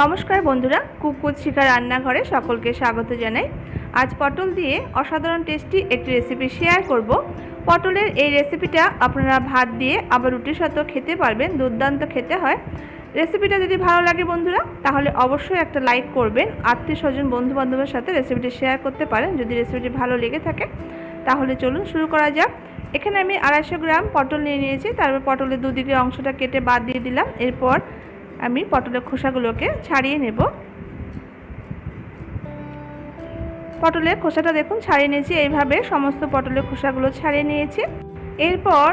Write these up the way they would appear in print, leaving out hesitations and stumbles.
নমস্কার বন্ধুরা, কুকুর শিখা রান্নাঘরে সকলকে স্বাগত জানাই। আজ পটল দিয়ে অসাধারণ টেস্টি একটি রেসিপি শেয়ার করব। পটলের এই রেসিপিটা আপনারা ভাত দিয়ে আবার রুটির সাথেও খেতে পারবেন, দুর্দান্ত খেতে হয়। রেসিপিটা যদি ভালো লাগে বন্ধুরা, তাহলে অবশ্যই একটা লাইক করবেন। আত্মীয় স্বজন বন্ধু বান্ধবের সাথে রেসিপিটি শেয়ার করতে পারেন যদি রেসিপিটি ভালো লেগে থাকে। তাহলে চলুন শুরু করা যাক। এখানে আমি 250 গ্রাম পটল নিয়ে নিয়েছি। তারপর পটলের দুদিকের অংশটা কেটে বাদ দিয়ে দিলাম। এরপর আমি পটলের খোসাগুলোকে ছাড়িয়ে নেব। পটলের খোসাটা দেখুন ছাড়িয়ে নিয়েছি। এইভাবে সমস্ত পটলের খোসাগুলো ছাড়িয়ে নিয়েছি। এরপর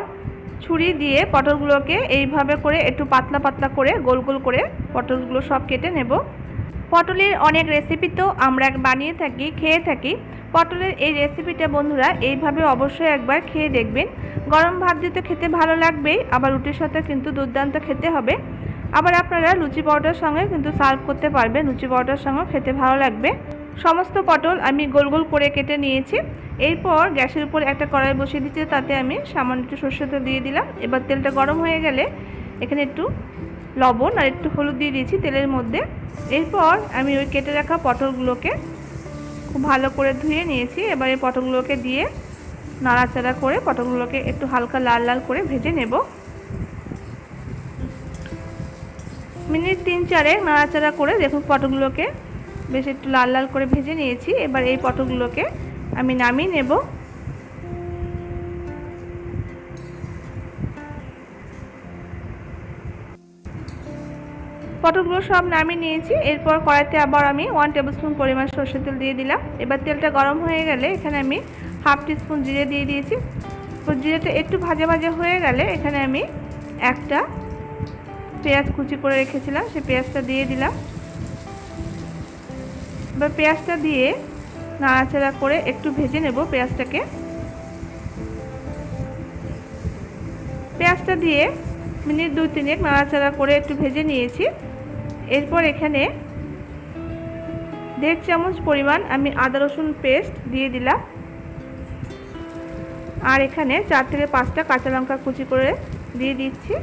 ছুরি দিয়ে পটলগুলোকে এইভাবে করে একটু পাতলা পাতলা করে গোল গোল করে পটলগুলো সব কেটে নেব। পটলের অনেক রেসিপি তো আমরা বানিয়ে থাকি, খেয়ে থাকি। পটলের এই রেসিপিটা বন্ধুরা এইভাবে অবশ্যই একবার খেয়ে দেখবেন। গরম ভাত দিয়ে তো খেতে ভালো লাগবেই, আবার রুটির সাথে কিন্তু দুর্দান্ত খেতে হবে। আবার আপনারা লুচি পরোটার সঙ্গে কিন্তু সার্ভ করতে পারবেন, লুচি পরোটার সঙ্গেও খেতে ভালো লাগবে। সমস্ত পটল আমি গোল গোল করে কেটে নিয়েছি। এরপর গ্যাসের উপর একটা কড়াই বসিয়ে দিচ্ছি, তাতে আমি সামান্য একটু সরষের তেল দিয়ে দিলাম। এবার তেলটা গরম হয়ে গেলে এখানে একটু লবণ আর একটু হলুদ দিয়ে দিয়েছি তেলের মধ্যে। এরপর আমি ওই কেটে রাখা পটলগুলোকে খুব ভালো করে ধুয়ে নিয়েছি। এবার এই পটলগুলোকে দিয়ে নাড়াচাড়া করে পটলগুলোকে একটু হালকা লাল লাল করে ভেজে নেব। মিনিট 3-4 নাড়াচাড়া করে দেখুন পটলগুলোকে বেশ একটু লাল লাল করে ভেজে নিয়েছি। এবার এই পটলগুলোকে আমি নামিয়ে নেব। পটলগুলো সব নামিয়ে নিয়েছি। এরপর কড়াইতে আবার আমি 1 টেবিল স্পুন পরিমাণ সরষের তেল দিয়ে দিলাম। এবার তেলটা গরম হয়ে গেলে এখানে আমি হাফ টিস্পুন জিরে দিয়ে দিয়েছি। জিরেটা একটু ভাজা ভাজা হয়ে গেলে এখানে আমি একটা পেঁয়াজ কুচি করে রেখেছিলাম, সেই পেঁয়াজটা দিয়ে দিলাম। এবার পেঁয়াজটা দিয়ে নাড়াচাড়া করে একটু ভেজে নেব পেঁয়াজটাকে। পেঁয়াজটা দিয়ে মিনিট 2-3 নাড়াচাড়া করে একটু ভেজে নিয়েছি। এরপর এখানে 1.5 চামচ পরিমাণ আমি আদা রসুন পেস্ট দিয়ে দিলাম। আর এখানে 4 থেকে 5টা কাঁচা লঙ্কা কুচি করে দিয়ে দিচ্ছি।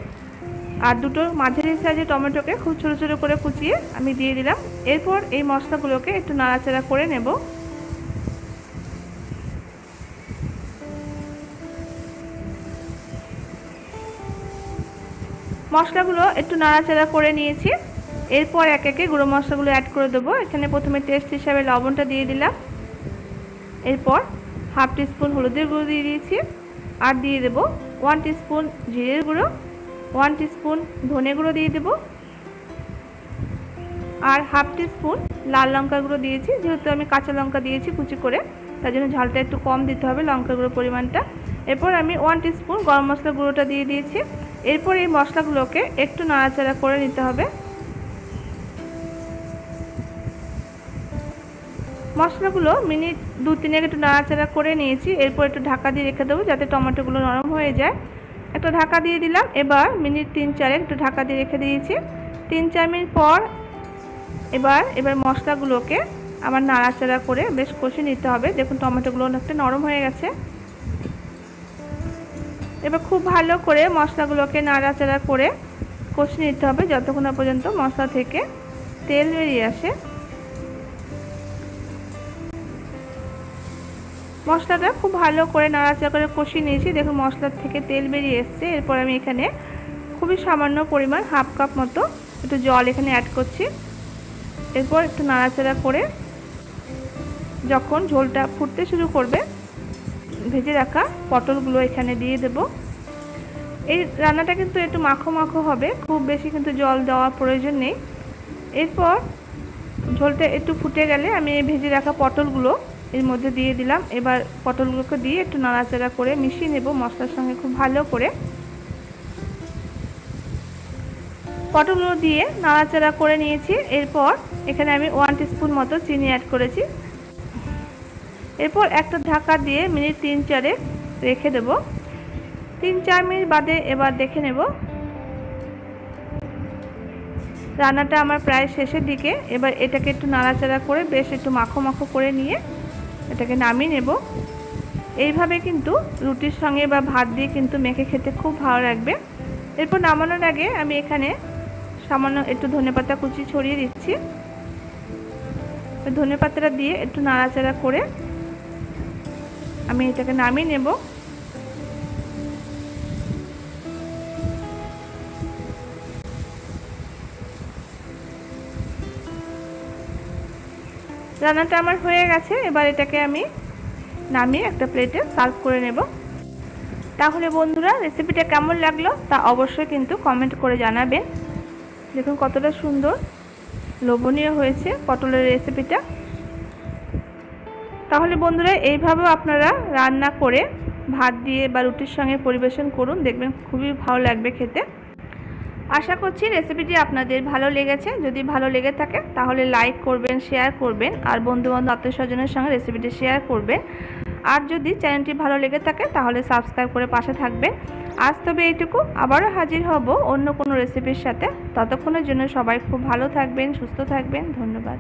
আর দুটো মাঝারি সাইজের টমেটোকে খুব ছোটো ছোটো করে কুচিয়ে আমি দিয়ে দিলাম। এরপর এই মশলাগুলোকে একটু নাড়াচাড়া করে নেব। মশলাগুলো একটু নাড়াচাড়া করে নিয়েছি। এরপর এক একে গুঁড়ো মশলাগুলো অ্যাড করে দেবো। এখানে প্রথমে টেস্ট হিসাবে লবণটা দিয়ে দিলাম। এরপর হাফ টিস্পুন হলুদের গুঁড়ো দিয়ে দিয়েছি। আর দিয়ে দেবো 1 টিস্পুন জিরের গুঁড়ো, 1 টিস্পুন ধনে গুঁড়ো দিয়ে দেবো। আর হাফ টিস্পুন লাল লঙ্কার গুঁড়ো দিয়েছি। যেহেতু আমি কাঁচা লঙ্কা দিয়েছি কুচি করে, তার জন্য ঝালটা একটু কম দিতে হবে লঙ্কার গুঁড়োর পরিমাণটা। এরপর আমি 1 টিস্পুন গরম মশলা গুঁড়োটা দিয়ে দিয়েছি। এরপর এই মশলাগুলোকে একটু নাড়াচাড়া করে নিতে হবে। মশলাগুলো মিনিট 2-3 একটু নাড়াচাড়া করে নিয়েছি। এরপর একটু ঢাকা দিয়ে রেখে দেবো যাতে টমেটোগুলো নরম হয়ে যায়। একটা ঢাকা দিয়ে দিলাম। এবার মিনিট 3-4 একটু ঢাকা দিয়ে রেখে দিয়েছি। 3-4 মিনিট পর এবার মশলাগুলোকে আবার নাড়াচাড়া করে বেশ কষিয়ে নিতে হবে। দেখুন টমেটোগুলো অনেকটা নরম হয়ে গেছে। এবার খুব ভালো করে মশলাগুলোকে নাড়াচাড়া করে কষিয়ে নিতে হবে যতক্ষণ না পর্যন্ত মশলা থেকে তেল বেরিয়ে আসে। মশলাটা খুব ভালো করে নাড়াচাড়া করে কষিয়ে নিয়েছি। দেখুন মশলার থেকে তেল বেরিয়ে এসছে। এরপর আমি এখানে খুবই সামান্য পরিমাণ হাফ কাপ মতো একটু জল এখানে অ্যাড করছি। এরপর একটু নাড়াচাড়া করে যখন ঝোলটা ফুটতে শুরু করবে ভেজে রাখা পটলগুলো এখানে দিয়ে দেব। এই রান্নাটা কিন্তু একটু মাখো মাখো হবে, খুব বেশি কিন্তু জল দেওয়ার প্রয়োজন নেই। এরপর ঝোলটা একটু ফুটে গেলে আমি এই ভেজে রাখা পটলগুলো এর মধ্যে দিয়ে দিলাম। এবার পটলগুলোকে দিয়ে একটু নাড়াচাড়া করে মিশিয়ে নেব মশলার সঙ্গে খুব ভালো করে। পটলগুলো দিয়ে নাড়াচাড়া করে নিয়েছি। এরপর এখানে আমি 1 টিস্পুন মতো চিনি অ্যাড করেছি। এরপর একটা ঢাকা দিয়ে মিনিট 3-4 রেখে দেব। 3-4 মিনিট বাদে এবার দেখে নেব রান্নাটা আমার প্রায় শেষের দিকে। এবার এটাকে একটু নাড়াচাড়া করে বেশ একটু মাখো মাখো করে নিয়ে এটাকে নামিয়ে নেব। এইভাবে কিন্তু রুটির সঙ্গে বা ভাত দিয়ে কিন্তু মেখে খেতে খুব ভালো লাগবে। এরপর নামানোর আগে আমি এখানে সামান্য একটু ধনেপাতা কুচি ছড়িয়ে দিচ্ছি। ধনেপাতাটা দিয়ে একটু নাড়াচাড়া করে আমি এটাকে নামিয়ে নেব। রান্নাটা আমার হয়ে গেছে, এবার এটাকে আমি নামিয়ে একটা প্লেটে সার্ভ করে নেব। তাহলে বন্ধুরা রেসিপিটা কেমন লাগলো তা অবশ্যই কিন্তু কমেন্ট করে জানাবেন। দেখুন কতটা সুন্দর লোভনীয় হয়েছে পটলের রেসিপিটা। তাহলে বন্ধুরা এইভাবেও আপনারা রান্না করে ভাত দিয়ে বা রুটির সঙ্গে পরিবেশন করুন, দেখবেন খুবই ভালো লাগবে খেতে। আশা করছি রেসিপিটি আপনাদের ভালো লেগেছে। যদি ভালো লেগে থাকে তাহলে লাইক করবেন, শেয়ার করবেন, আর বন্ধুবান্ধব আত্মীয়স্বজনের সঙ্গে রেসিপিটি শেয়ার করবেন। আর যদি চ্যানেলটি ভালো লেগে থাকে তাহলে সাবস্ক্রাইব করে পাশে থাকবেন। আজ তবে এইটুকু, আবারও হাজির হব অন্য কোনো রেসিপির সাথে। ততক্ষণের জন্য সবাই খুব ভালো থাকবেন, সুস্থ থাকবেন। ধন্যবাদ।